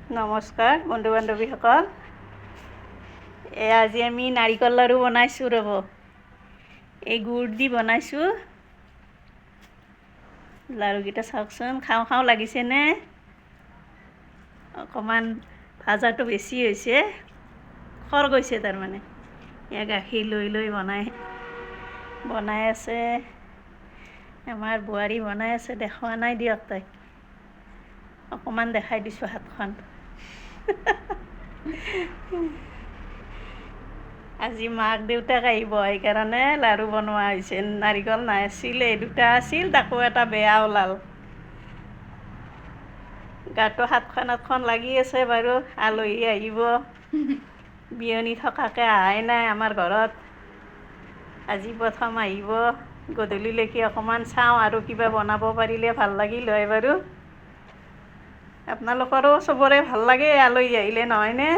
নমস্কাৰ বন্ধু বান্ধৱীসকল। আজি আমি নাৰিকল লাৰু বনাইছোঁ ৰ'ব। এই গুড় দি বনাইছোঁ। লাৰুকেইটা চাওকচোন, খাওঁ খাওঁ লাগিছেনে? অকণমান ভাজাটো বেছি হৈছে, খৰ গৈছে তাৰমানে। এয়া গাখীৰ লৈ লৈ বনাই আছে। আমাৰ বোৱাৰী বনাই আছে, দেখুওৱা নাই দিয়ক তাইক। অকণমান দেখাই দিছোঁ হাতখন। আজি মাক দেউতাক আহিব, সেইকাৰণে লাৰু বনোৱা হৈছে। নাৰিকল নাছিলে, দুটা আছিল, তাকো এটা বেয়া ওলাল। গাটো হাতখন লাগি আছে বাৰু। আলহী আহিব, বিয়নী থকাকৈ অহাই নাই আমাৰ ঘৰত। আজি প্ৰথম আহিব। গধূলিলৈকে অকণমান চাওঁ আৰু কিবা বনাব পাৰিলে ভাল লাগিল হয় বাৰু। আপোনালোকৰো চবৰে ভাল লাগে আলহী আহিলে, নহয়নে?